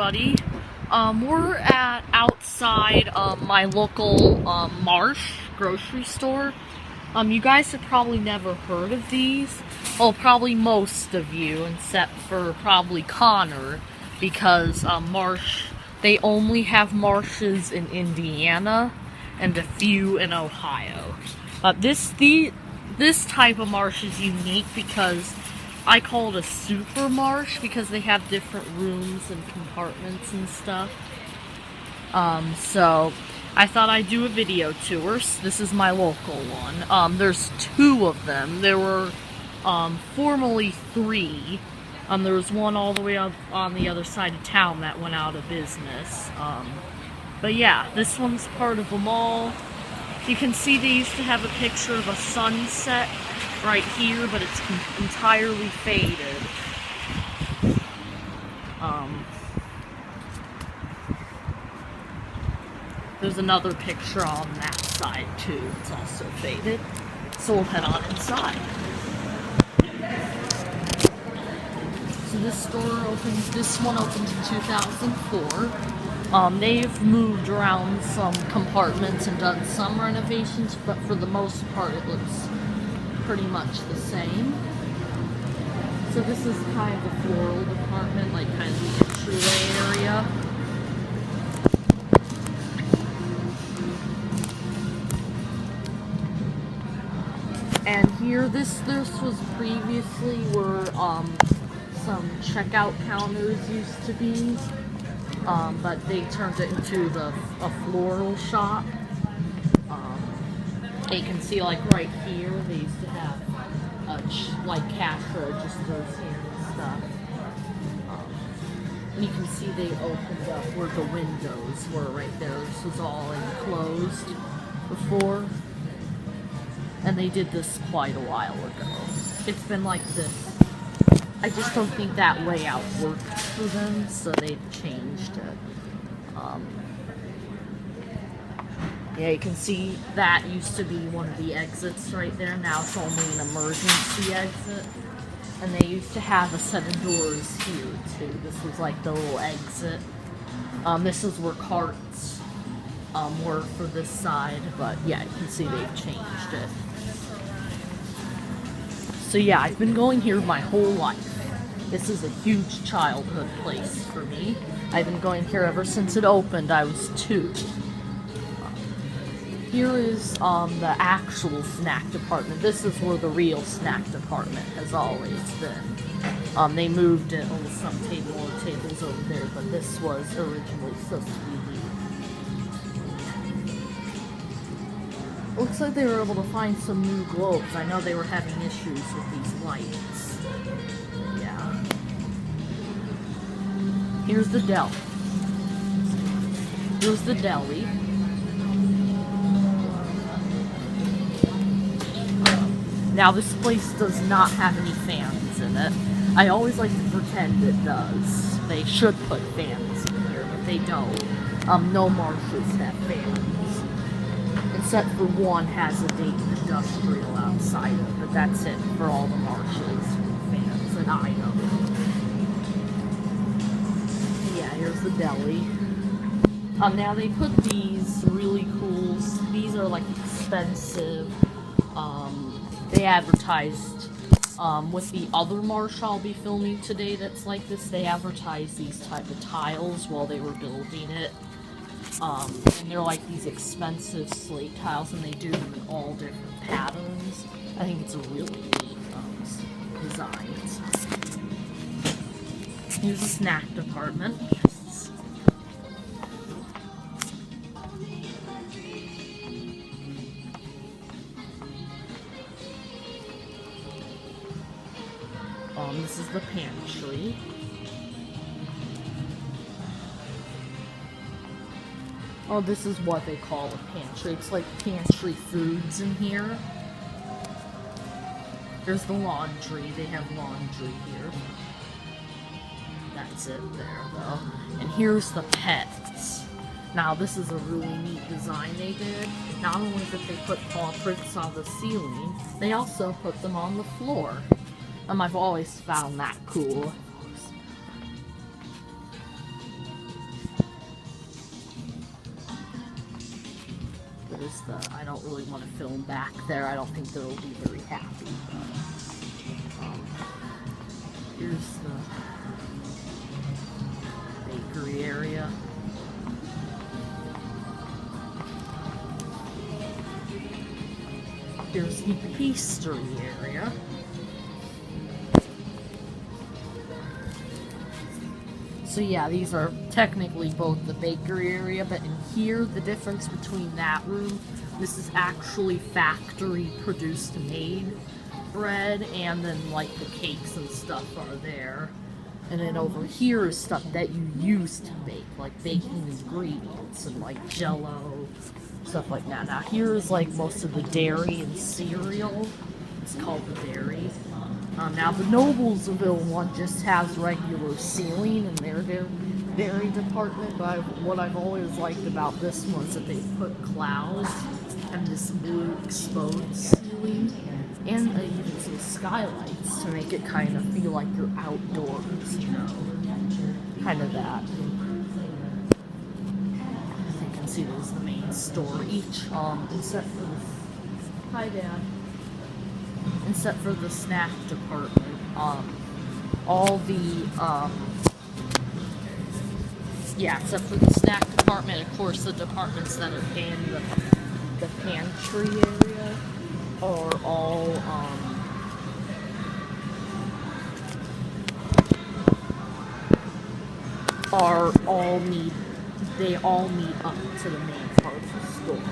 everybody. We're at outside my local Marsh grocery store. You guys have probably never heard of these. Well, probably most of you, except for probably Connor, because Marsh, they only have Marshes in Indiana and a few in Ohio. This type of Marsh is unique because I call it a super Marsh because they have different rooms and compartments and stuff. So I thought I'd do a video tour. This is my local one. There's two of them. There were formerly three. There was one all the way up on the other side of town that went out of business. But yeah, this one's part of them all. You can see they used to have a picture of a sunset right here, but it's entirely faded. There's another picture on that side too. It's also faded. So we'll head on inside. So this one opened in 2004. They've moved around some compartments and done some renovations, but for the most part it looks pretty much the same. So this is kind of the floral department, like kind of the entryway area. And here, this was previously where some checkout counters used to be, but they turned it into a floral shop. You can see, like right here, they used to have like cash registers here and stuff. And you can see they opened up where the windows were right there. This was all enclosed before. And they did this quite a while ago. It's been like this. I just don't think that layout worked for them, so they've changed it. Yeah, you can see that used to be one of the exits right there. Now it's only an emergency exit. And they used to have a set of doors here too. This was like the little exit. This is where carts were for this side, but yeah, you can see they've changed it. So yeah, I've been going here my whole life. This is a huge childhood place for me. I've been going here ever since it opened. I was 2. Here is the actual snack department. This is where the real snack department has always been. They moved it on some tables over there, but this was originally supposed to be here. Looks like they were able to find some new globes. I know they were having issues with these lights. Yeah. Here's the deli. Here's the deli. Now this place does not have any fans in it. I always like to pretend it does. They should put fans in here, but they don't. No Marshes have fans. Except for one has a Dayton Industrial outside of it, but that's it for all the Marshes fans that I know. Yeah, here's the deli. Now they put these really cool, these are like expensive, they advertised, with the other Marsh I'll be filming today that's like this, they advertised these type of tiles while they were building it. And they're like these expensive slate tiles, and they do them in all different patterns. I think it's a really neat design. Here's the snack department. This is the pantry. Oh, this is what they call a pantry. It's like pantry foods in here. There's the laundry. They have laundry here. That's it there, though. And here's the pets. Now, this is a really neat design they did. Not only did they put paw prints on the ceiling, they also put them on the floor. I've always found that cool. is I don't really want to film back there. I don't think they'll be very happy. But, here's the bakery area. Here's the pastry area. So yeah, these are technically both the bakery area, but in here, the difference between that room, this is actually factory produced made bread, and then like the cakes and stuff are there. And then over here is stuff that you used to bake, like baking ingredients and like Jello, stuff like that. Now here's like most of the dairy and cereal. It's called the dairy. Now the Noblesville one just has regular ceiling in their dairy department, but what I've always liked about this one is that they put clouds and this blue exposed ceiling, and even some skylights to make it kind of feel like you're outdoors, you know, kind of that. As you can see, there's the main store. Each, except for the, hi Dad. Except for the snack department, all the, yeah, except for the snack department, of course, the departments that are in the pantry area are all, they all meet up to the main part of the store.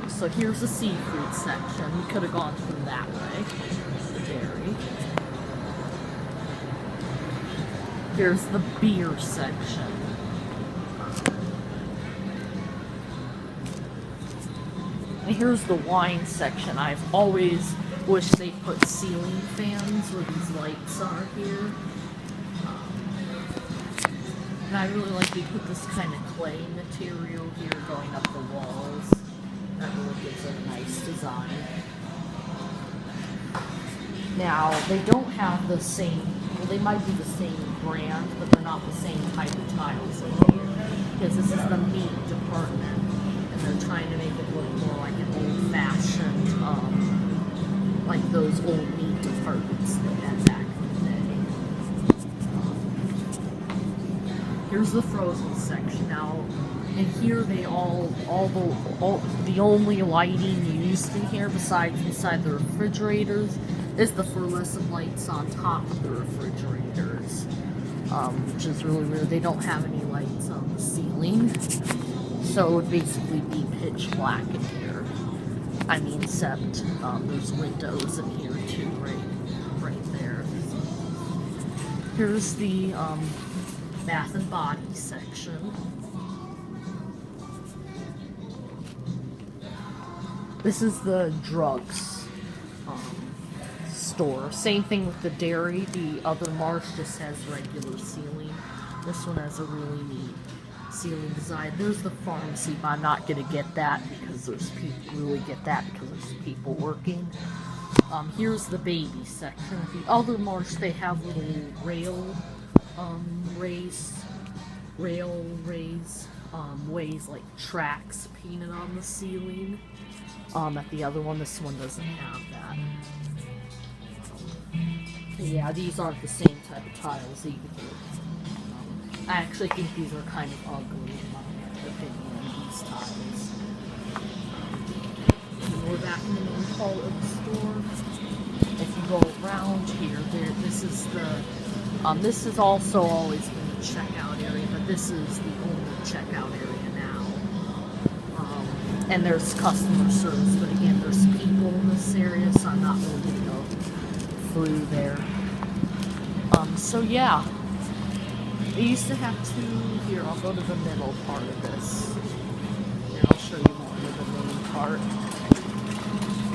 So here's the seafood section. We could have gone through that way. The dairy. Here's the beer section. And here's the wine section. I've always wished they put ceiling fans where these lights are here. And I really like they put this kind of clay material here going up the walls. That really gives it a nice design. Now, they don't have the same, well, they might be the same brand, but they're not the same type of tiles in here. Because this is the meat department, and they're trying to make it look more like an old-fashioned, like those old meat departments they had back in the day. Here's the frozen section. Now, and here they the only lighting used in here besides inside the refrigerators is the fluorescent lights on top of the refrigerators, which is really weird. They don't have any lights on the ceiling, so it would basically be pitch black in here. I mean, except there's windows in here too, right there. Here's the Bath and Body section. This is the drugs store. Same thing with the dairy. The other Marsh just has regular ceiling. This one has a really neat ceiling design. There's the pharmacy, but I'm not going to get that because there's people working. Here's the baby section. The other Marsh, they have little ways like tracks painted on the ceiling. At the other one, this one doesn't have that. Yeah, these aren't the same type of tiles either. I actually think these are kind of ugly in my opinion, these tiles. And we're back in the main hall of the store. If you go around here, this has also always been the checkout area, but this is the only checkout area now. And there's customer service, but again, there's people in this area, so I'm not really going to go through there. So yeah, they used to have two, here, I'll go to the middle part of this. Here, I'll show you more of the main part.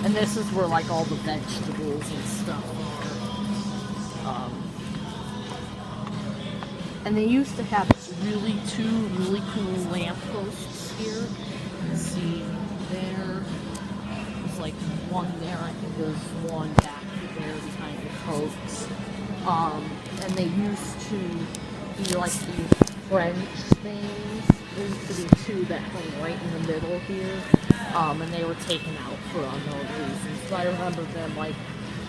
And this is where like all the vegetables and stuff are. And they used to have two really cool lampposts here. You can see there. There's like one there. I think there's one back there behind the Cokes. And they used to be like these French things. There used to be two that hung right in the middle here. and they were taken out for unknown reasons. But I remember them, like,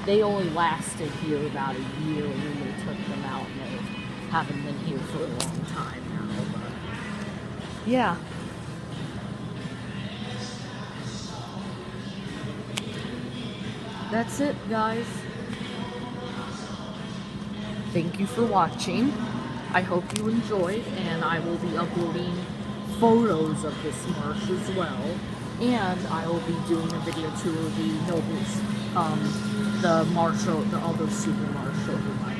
they only lasted here about a year when they took them out, and they haven't been here for a long time now. But yeah. That's it, guys. Thank you for watching. I hope you enjoyed, and I will be uploading photos of this marsh as well. And I will be doing a video too of the nobles, the other super marsh over my